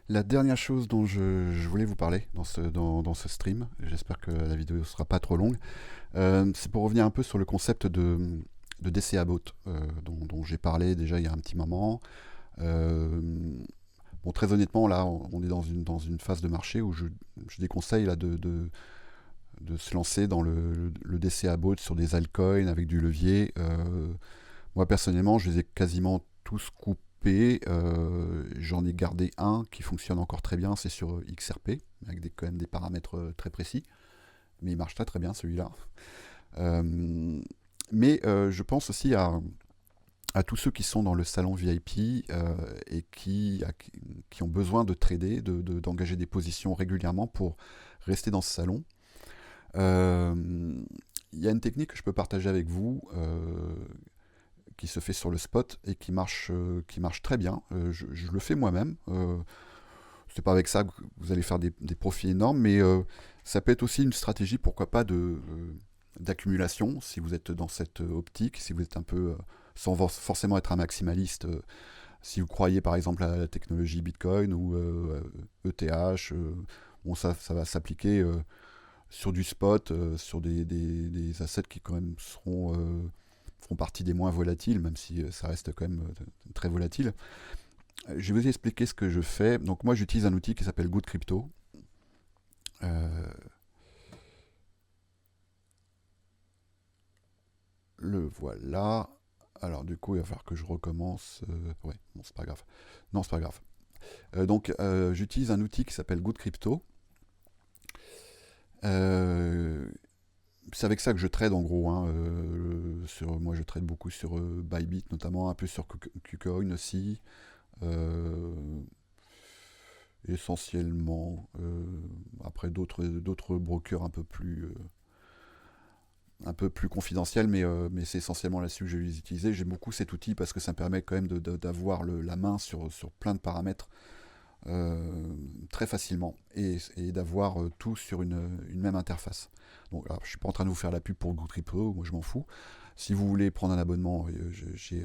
La dernière chose dont je voulais vous parler dans ce stream, j'espère que la vidéo ne sera pas trop longue, c'est pour revenir un peu sur le concept de DCA Bot dont j'ai parlé déjà il y a un petit moment. Euh, bon, très honnêtement, là, on est dans une phase de marché où je déconseille là, de se lancer dans le DCA Bot sur des altcoins avec du levier. Moi, personnellement, je les ai quasiment tous coupés. J'en ai gardé un qui fonctionne encore très bien, c'est sur XRP, avec quand même des paramètres très précis. Mais il marche très très bien celui-là. Euh, mais je pense aussi à tous ceux qui sont dans le salon VIP et qui ont besoin de trader, d'engager des positions régulièrement pour rester dans ce salon. Il y a une technique que je peux partager avec vous qui se fait sur le spot et qui marche très bien. Je le fais moi-même. C'est pas avec ça que vous allez faire des profits énormes, mais ça peut être aussi une stratégie, pourquoi pas, d'accumulation, si vous êtes dans cette optique, si vous êtes un peu, sans forcément être un maximaliste, si vous croyez par exemple à la technologie Bitcoin ou ETH, bon, ça va s'appliquer sur du spot, sur des assets qui quand même feront partie des moins volatiles, même si ça reste quand même très volatile. Je vais vous expliquer ce que je fais. Donc moi j'utilise un outil qui s'appelle Good Crypto. Euh, le voilà. Alors du coup il va falloir que je recommence. Ouais, bon c'est pas grave. Non c'est pas grave. Donc j'utilise un outil qui s'appelle Good Crypto. Euh, c'est avec ça que je trade en gros. Hein. Moi je trade beaucoup sur Bybit notamment, un peu sur KuCoin aussi. Euh, essentiellement. Après d'autres brokers un peu plus confidentiels, mais c'est essentiellement là-dessus que je vais les utiliser. J'aime beaucoup cet outil parce que ça me permet quand même d'avoir la main sur plein de paramètres très facilement et d'avoir tout sur une même interface. Donc, alors, je suis pas en train de vous faire la pub pour Good Crypto, moi je m'en fous. Si vous voulez prendre un abonnement, il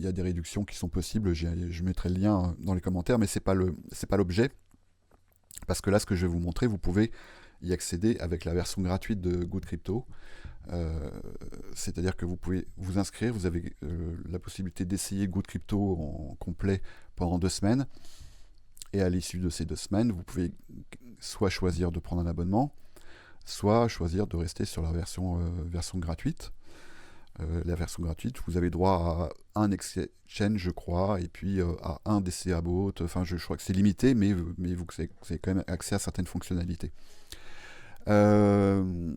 y a des réductions qui sont possibles. Je mettrai le lien dans les commentaires, mais c'est pas l'objet. Parce que là, ce que je vais vous montrer, vous pouvez y accéder avec la version gratuite de Good Crypto. Euh, C'est-à-dire que vous pouvez vous inscrire, vous avez la possibilité d'essayer Good Crypto en complet pendant 2 semaines. Et à l'issue de ces 2 semaines, vous pouvez soit choisir de prendre un abonnement, soit choisir de rester sur la version gratuite. La version gratuite, vous avez droit à un exchange, je crois, et puis à un DCA bot. Enfin, je crois que c'est limité, mais vous avez quand même accès à certaines fonctionnalités. Euh,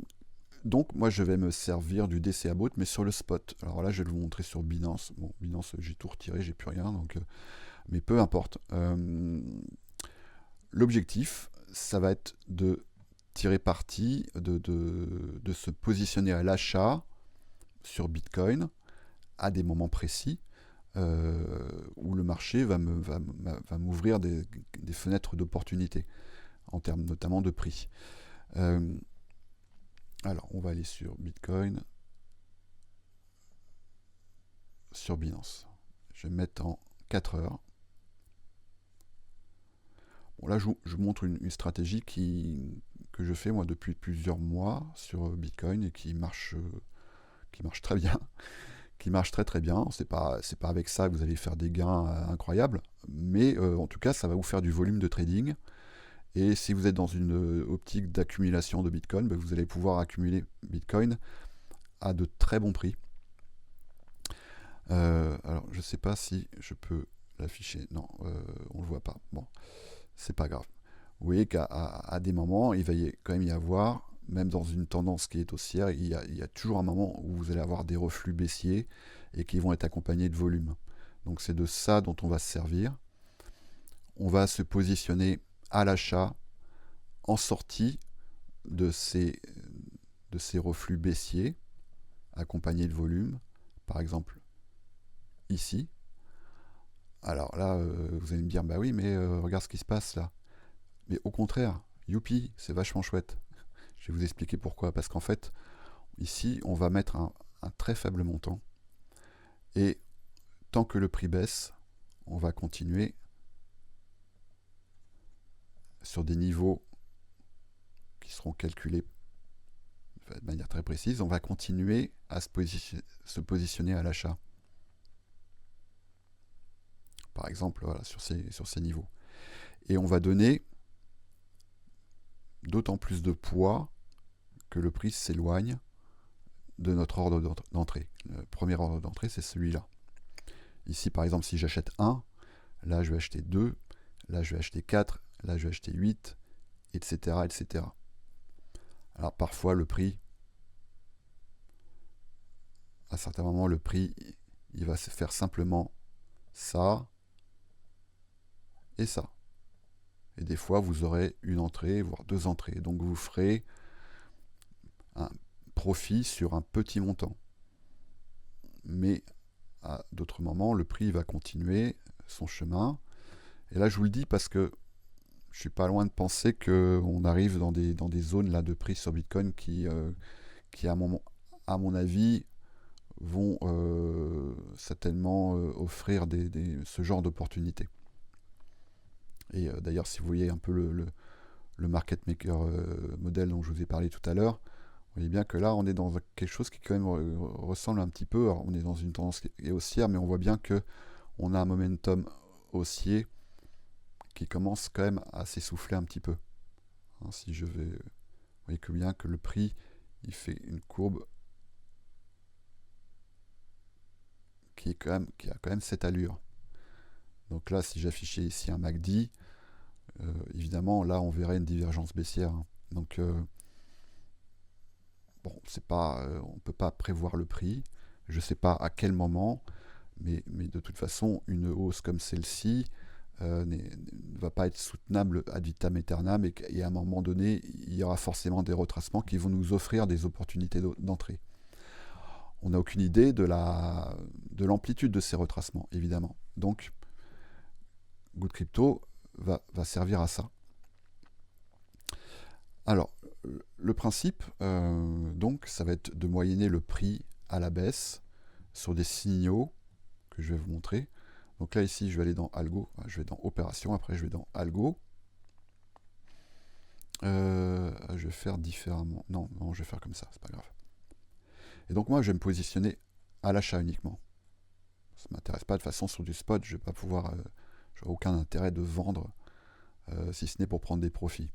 donc, moi, je vais me servir du DCA bot, mais sur le spot. Alors là, je vais vous montrer sur Binance. Bon, Binance, j'ai tout retiré, j'ai plus rien, donc, mais peu importe. L'objectif, ça va être de tirer parti, de se positionner à l'achat sur Bitcoin à des moments précis où le marché va m'ouvrir des fenêtres d'opportunité en termes notamment de prix. Euh, alors, on va aller sur Bitcoin, sur Binance. Je vais me mettre en 4 heures. Bon, là, je vous montre une stratégie que je fais moi depuis plusieurs mois sur Bitcoin et qui marche très bien, qui marche très très bien. C'est pas avec ça que vous allez faire des gains incroyables, mais en tout cas, ça va vous faire du volume de trading. Et si vous êtes dans une optique d'accumulation de Bitcoin, ben vous allez pouvoir accumuler Bitcoin à de très bons prix. Alors, je ne sais pas si je peux l'afficher. Non, on ne le voit pas. Bon, c'est pas grave. Vous voyez qu'à des moments, il va quand même y avoir, même dans une tendance qui est haussière, il y a toujours un moment où vous allez avoir des reflux baissiers et qui vont être accompagnés de volume. Donc c'est de ça dont on va se servir. On va se positionner à l'achat en sortie de ces reflux baissiers accompagnés de volume. Par exemple, ici. Alors là, vous allez me dire, bah oui, mais regarde ce qui se passe là. Mais au contraire, youpi, c'est vachement chouette. Je vais vous expliquer pourquoi. Parce qu'en fait, ici, on va mettre un très faible montant. Et tant que le prix baisse, on va continuer sur des niveaux qui seront calculés de manière très précise, on va continuer à se positionner à l'achat. Par exemple, voilà, sur ces niveaux. Et on va donner d'autant plus de poids que le prix s'éloigne de notre ordre d'entrée. Le premier ordre d'entrée, c'est celui-là. Ici, par exemple, si j'achète 1, là, je vais acheter 2, là, je vais acheter 4, là, je vais acheter 8, etc., etc. Alors, parfois, le prix, à certains moments, le prix, il va se faire simplement ça et ça. Et des fois, vous aurez une entrée, voire 2 entrées. Donc, vous ferez un profit sur un petit montant. Mais à d'autres moments, le prix va continuer son chemin. Et là, je vous le dis parce que je suis pas loin de penser qu'on arrive dans des zones là, de prix sur Bitcoin qui à mon avis, vont certainement offrir ce genre d'opportunités. Et d'ailleurs, si vous voyez un peu le market maker modèle dont je vous ai parlé tout à l'heure, vous voyez bien que là, on est dans quelque chose qui quand même ressemble un petit peu. Alors, on est dans une tendance haussière, mais on voit bien que on a un momentum haussier qui commence quand même à s'essouffler un petit peu. Hein, si je vais, vous voyez que bien que le prix, il fait une courbe qui a quand même cette allure. Donc là, si j'affichais ici un MACD, évidemment, là, on verrait une divergence baissière. Hein. Donc, bon, on ne peut pas prévoir le prix. Je ne sais pas à quel moment, mais de toute façon, une hausse comme celle-ci ne va pas être soutenable ad vitam aeternam et à un moment donné, il y aura forcément des retracements qui vont nous offrir des opportunités d'entrée. On n'a aucune idée de l'amplitude de ces retracements, évidemment. Donc, Good Crypto va servir à ça. Alors, le principe, donc, ça va être de moyenner le prix à la baisse sur des signaux que je vais vous montrer. Donc là, ici, je vais aller dans Algo, je vais dans Opération, après je vais dans Algo. Je vais faire différemment. Non, je vais faire comme ça, c'est pas grave. Et donc moi, je vais me positionner à l'achat uniquement. Ça ne m'intéresse pas de façon sur du spot, je vais pas pouvoir, j'aurai aucun intérêt de vendre, si ce n'est pour prendre des profits.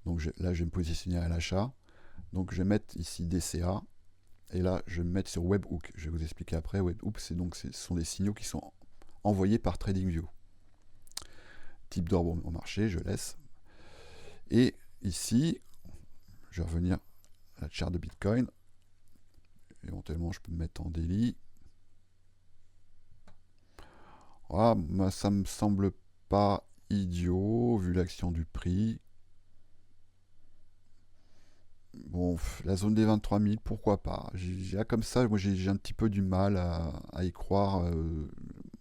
Donc là, je vais me positionner à l'achat. Donc je vais mettre ici DCA. Et là, je vais me mettre sur Webhook. Je vais vous expliquer après. Webhook, ce sont des signaux qui sont envoyés par TradingView. Type d'ordre au marché, je laisse. Et ici, je vais revenir à la charte de Bitcoin. Éventuellement, je peux me mettre en daily. Voilà, moi, ça me semble pas idiot, vu l'action du prix. Bon, la zone des 23 000, pourquoi pas. Comme ça, moi j'ai un petit peu du mal à y croire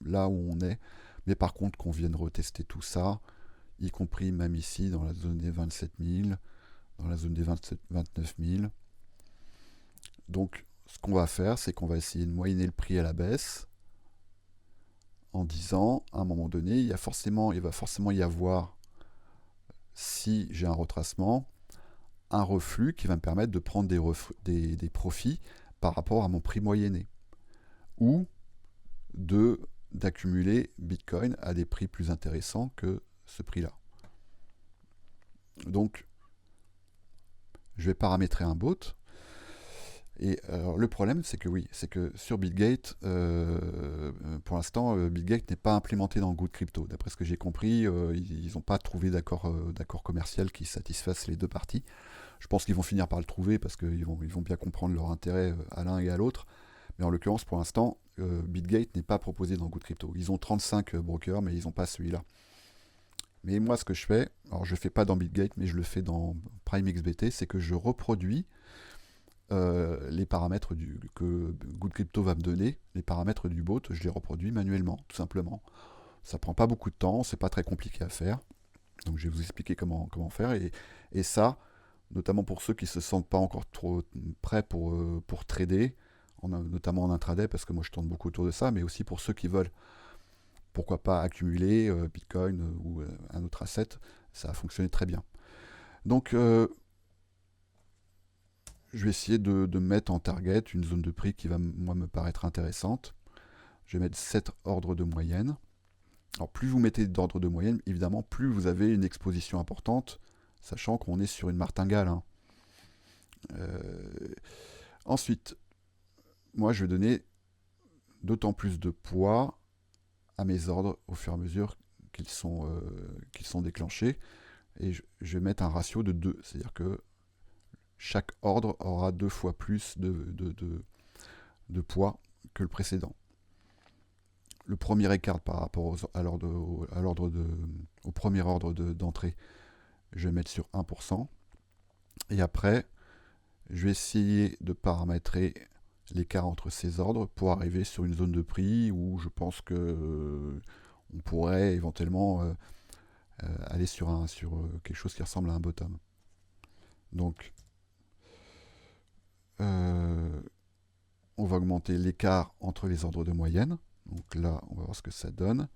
là où on est. Mais par contre, qu'on vienne retester tout ça, y compris même ici, dans la zone des 27 000, dans la zone des 29 000. Donc, ce qu'on va faire, c'est qu'on va essayer de moyenner le prix à la baisse en disant, à un moment donné, il va forcément y avoir, si j'ai un retracement, un reflux qui va me permettre de prendre des profits par rapport à mon prix moyenné ou d'accumuler Bitcoin à des prix plus intéressants que ce prix-là. Donc, je vais paramétrer un bot. Et alors, le problème, c'est que sur Bitgate, pour l'instant, Bitgate n'est pas implémenté dans Good Crypto. D'après ce que j'ai compris, ils n'ont pas trouvé d'accord commercial qui satisfasse les deux parties. Je pense qu'ils vont finir par le trouver parce qu'ils vont bien comprendre leur intérêt à l'un et à l'autre. Mais en l'occurrence, pour l'instant, Bitgate n'est pas proposé dans Good Crypto. Ils ont 35 brokers, mais ils n'ont pas celui-là. Mais moi, ce que je fais, alors je ne le fais pas dans Bitgate, mais je le fais dans PrimeXBT, c'est que je reproduis les paramètres que Good Crypto va me donner, les paramètres du bot, je les reproduis manuellement, tout simplement. Ça prend pas beaucoup de temps, c'est pas très compliqué à faire. Donc je vais vous expliquer comment faire. Et ça, notamment pour ceux qui ne se sentent pas encore trop prêts pour trader, notamment en intraday, parce que moi je tourne beaucoup autour de ça, mais aussi pour ceux qui veulent, pourquoi pas accumuler Bitcoin ou un autre asset, Ça a fonctionné très bien. Donc, je vais essayer de mettre en target une zone de prix qui va, moi, me paraître intéressante. Je vais mettre 7 ordres de moyenne. Alors, plus vous mettez d'ordres de moyenne, évidemment, plus vous avez une exposition importante, sachant qu'on est sur une martingale, hein. Ensuite, moi, je vais donner d'autant plus de poids à mes ordres au fur et à mesure qu'ils sont déclenchés. Et je vais mettre un ratio de 2. C'est-à-dire que chaque ordre aura 2 fois plus de poids que le précédent. Le premier écart par rapport au premier ordre d'entrée, je vais mettre sur 1%. Et après, je vais essayer de paramétrer l'écart entre ces ordres pour arriver sur une zone de prix où je pense que on pourrait éventuellement aller sur quelque chose qui ressemble à un bottom. Donc, on va augmenter l'écart entre les ordres de moyenne. Donc là, on va voir ce que ça donne.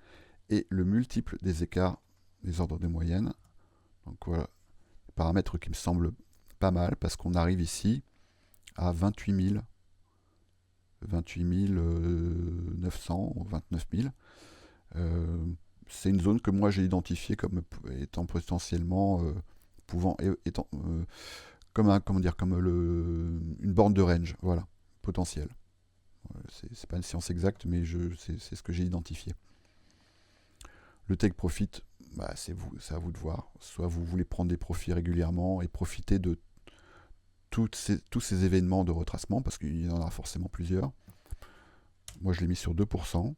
Et le multiple des écarts des ordres de moyenne. Donc voilà, paramètre qui me semble pas mal parce qu'on arrive ici à 28 900 ou 29 000. C'est une zone que moi j'ai identifiée comme étant potentiellement comme une borne de range, voilà, potentielle. C'est pas une science exacte, mais c'est ce que j'ai identifié. Le take profit, bah, c'est à vous de voir. Soit vous voulez prendre des profits régulièrement et profiter de tous ces événements de retracement, parce qu'il y en aura forcément plusieurs. Moi, je l'ai mis sur 2%.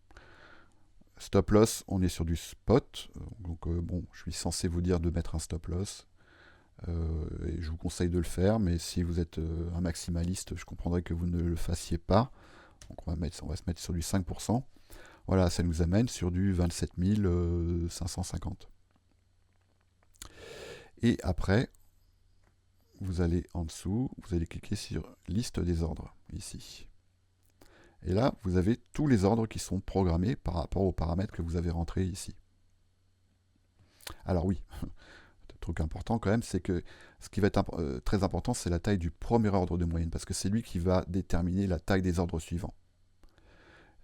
Stop loss, on est sur du spot. Donc, bon, je suis censé vous dire de mettre un stop loss. Et je vous conseille de le faire, mais si vous êtes un maximaliste, je comprendrais que vous ne le fassiez pas. Donc, on va se mettre sur du 5%. Voilà, ça nous amène sur du 27 550. Et après, vous allez en dessous, vous allez cliquer sur liste des ordres, ici. Et là, vous avez tous les ordres qui sont programmés par rapport aux paramètres que vous avez rentrés ici. Alors oui, le truc important quand même, c'est que ce qui va être très important, c'est la taille du premier ordre de moyenne, parce que c'est lui qui va déterminer la taille des ordres suivants.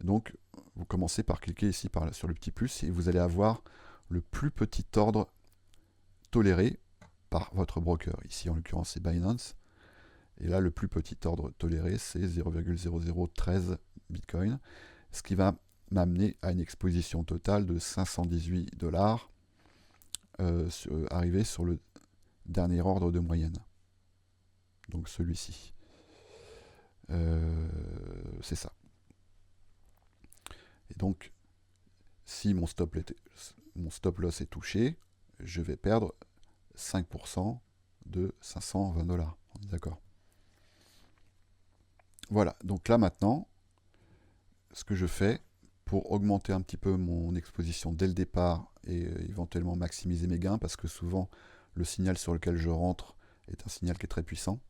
Donc, vous commencez par cliquer ici sur le petit plus, et vous allez avoir le plus petit ordre toléré par votre broker. Ici, en l'occurrence, c'est Binance. Et là, le plus petit ordre toléré, c'est 0,0013 Bitcoin, ce qui va m'amener à une exposition totale de 518 $, arrivé sur le dernier ordre de moyenne. Donc celui-ci. C'est ça. Et donc, si mon stop loss est touché, je vais perdre 5% de 520 $. On est d'accord? Voilà, donc là maintenant, ce que je fais pour augmenter un petit peu mon exposition dès le départ et éventuellement maximiser mes gains, parce que souvent le signal sur lequel je rentre est un signal qui est très puissant,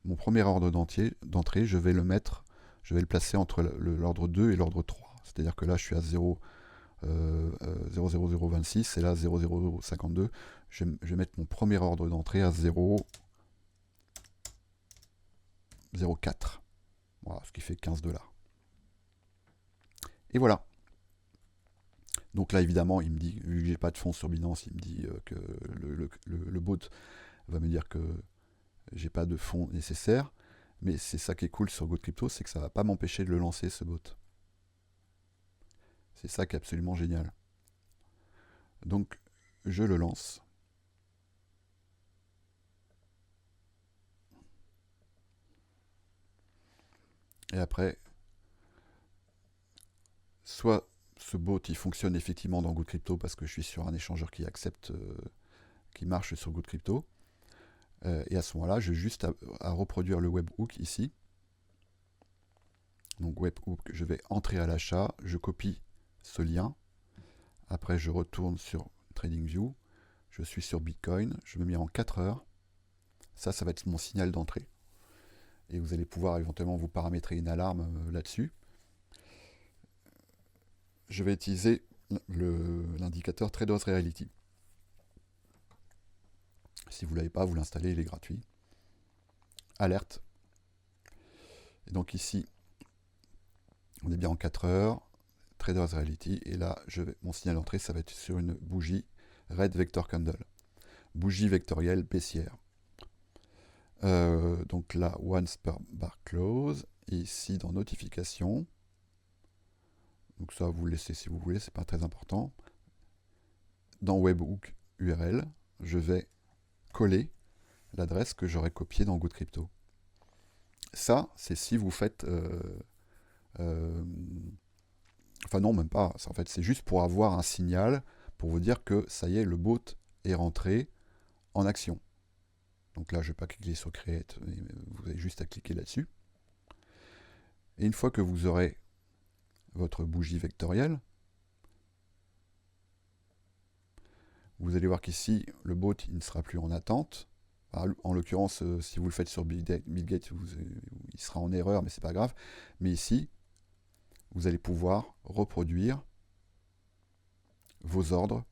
mon premier ordre d'entrée, je vais le placer entre l'ordre 2 et l'ordre 3. C'est-à-dire que là, je suis à 0,0026 et là 0,0052. Je vais mettre mon premier ordre d'entrée à 0,04. Voilà, ce qui fait 15 $. Et voilà. Donc là, évidemment, il me dit, vu que j'ai pas de fonds sur Binance, il me dit que le bot va me dire que j'ai pas de fonds nécessaires. Mais c'est ça qui est cool sur GoCrypto, c'est que ça va pas m'empêcher de le lancer, ce bot. C'est ça qui est absolument génial. Donc, je le lance. Et après, soit ce bot il fonctionne effectivement dans GoodCrypto parce que je suis sur un échangeur qui accepte, qui marche sur GoodCrypto. Et à ce moment-là, j'ai juste à reproduire le webhook ici. Donc webhook, je vais entrer à l'achat, je copie ce lien. Après, je retourne sur TradingView. Je suis sur Bitcoin, je me mets en 4 heures. Ça va être mon signal d'entrée. Et vous allez pouvoir éventuellement vous paramétrer une alarme là-dessus. Je vais utiliser l'indicateur Traders Reality. Si vous ne l'avez pas, vous l'installez, il est gratuit. Alerte. Et donc ici, on est bien en 4 heures. Traders Reality. Et là, mon signal d'entrée, ça va être sur une bougie Red Vector Candle. Bougie vectorielle baissière. Donc là, once per bar close. Et ici, dans notification. Donc ça, vous le laissez si vous voulez, c'est pas très important. Dans webhook URL, je vais coller l'adresse que j'aurais copiée dans Good Crypto. Ça, c'est si vous faites... enfin non, même pas. En fait, c'est juste pour avoir un signal, pour vous dire que ça y est, le bot est rentré en action. Donc là, je ne vais pas cliquer sur Create, vous avez juste à cliquer là-dessus. Et une fois que vous aurez votre bougie vectorielle, vous allez voir qu'ici, le bot il ne sera plus en attente. En l'occurrence, si vous le faites sur Bitgate, il sera en erreur, mais c'est pas grave. Mais ici, vous allez pouvoir reproduire vos ordres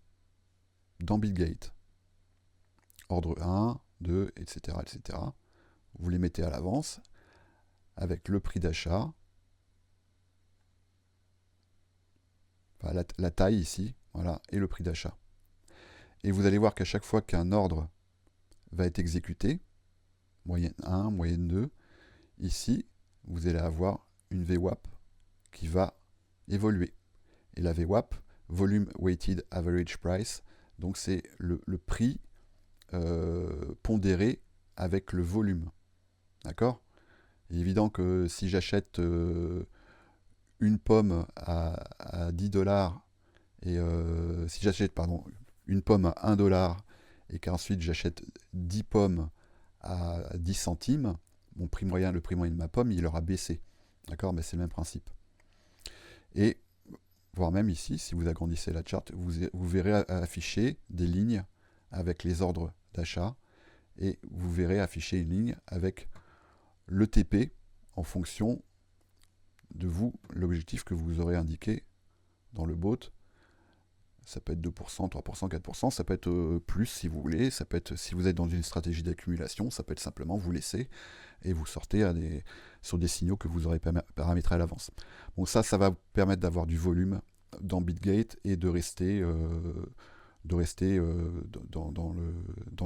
dans Bitgate. Ordre 1, 2, etc., etc. Vous les mettez à l'avance avec le prix d'achat, enfin, la taille ici, voilà, et le prix d'achat. Et vous allez voir qu'à chaque fois qu'un ordre va être exécuté, moyenne 1, moyenne 2, ici, vous allez avoir une VWAP qui va évoluer. Et la VWAP, Volume Weighted Average Price, donc c'est le prix pondéré avec le volume. D'accord ? Il est évident que si j'achète une pomme à 10 $, et si j'achète une pomme à 1 $, et qu'ensuite j'achète 10 pommes à 10 centimes, le prix moyen de ma pomme, il aura baissé. D'accord ? Mais c'est le même principe. Et voire même ici, si vous agrandissez la charte, vous verrez afficher des lignes avec les ordres d'achat, et vous verrez afficher une ligne avec le TP en fonction de vous, l'objectif que vous aurez indiqué dans le bot. Ça peut être 2%, 3%, 4%, ça peut être plus si vous voulez, ça peut être, si vous êtes dans une stratégie d'accumulation, ça peut être simplement vous laisser et vous sortez sur des signaux que vous aurez paramétrés à l'avance. Donc ça va vous permettre d'avoir du volume dans Bitgate et de rester dans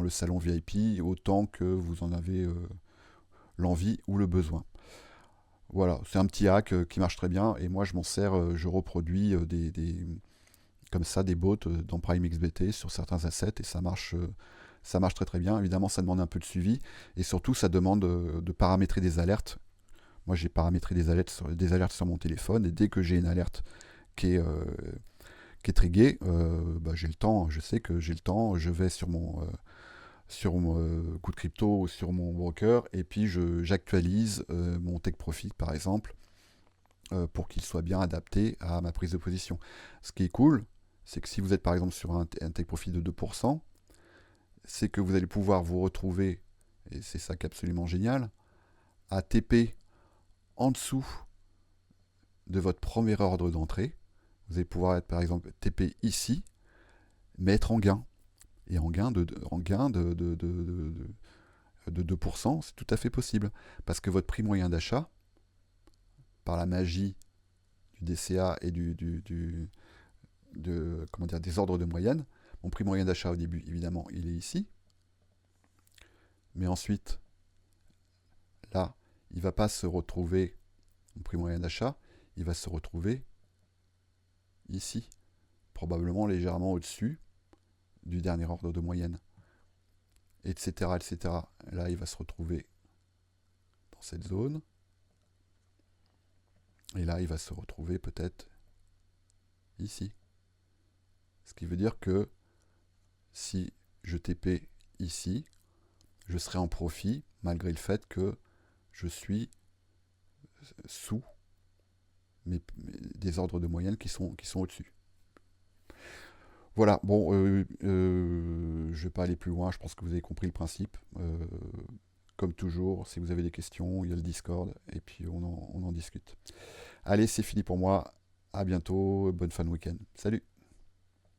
le salon VIP autant que vous en avez l'envie ou le besoin. Voilà, c'est un petit hack qui marche très bien et moi je m'en sers, je reproduis comme ça des bots dans Prime XBT sur certains assets et ça marche très très bien. Évidemment, ça demande un peu de suivi et surtout ça demande de paramétrer des alertes. Moi, j'ai paramétré des alertes sur mon téléphone et dès que j'ai une alerte qui est triguée, j'ai le temps. Je sais que j'ai le temps. Je vais sur mon Good Crypto, sur mon broker et puis j'actualise mon Take Profit par exemple pour qu'il soit bien adapté à ma prise de position. Ce qui est cool, c'est que si vous êtes par exemple sur un take profit de 2%, c'est que vous allez pouvoir vous retrouver, et c'est ça qui est absolument génial, à TP en dessous de votre premier ordre d'entrée. Vous allez pouvoir être par exemple TP ici, mais être en gain. Et en gain de 2%, c'est tout à fait possible. Parce que votre prix moyen d'achat, par la magie du DCA et des ordres de moyenne. Mon prix moyen d'achat au début, évidemment, il est ici. Mais ensuite, là, il ne va pas se retrouver, mon prix moyen d'achat, il va se retrouver ici. Probablement légèrement au-dessus du dernier ordre de moyenne. Etc., etc. Là, il va se retrouver dans cette zone. Et là, il va se retrouver peut-être ici. Ce qui veut dire que si je TP ici, je serai en profit malgré le fait que je suis sous des ordres de moyenne qui sont au-dessus. Voilà, bon, je ne vais pas aller plus loin, je pense que vous avez compris le principe. Comme toujours, si vous avez des questions, il y a le Discord, et puis on en discute. Allez, c'est fini pour moi, à bientôt, bonne fin de week-end. Salut!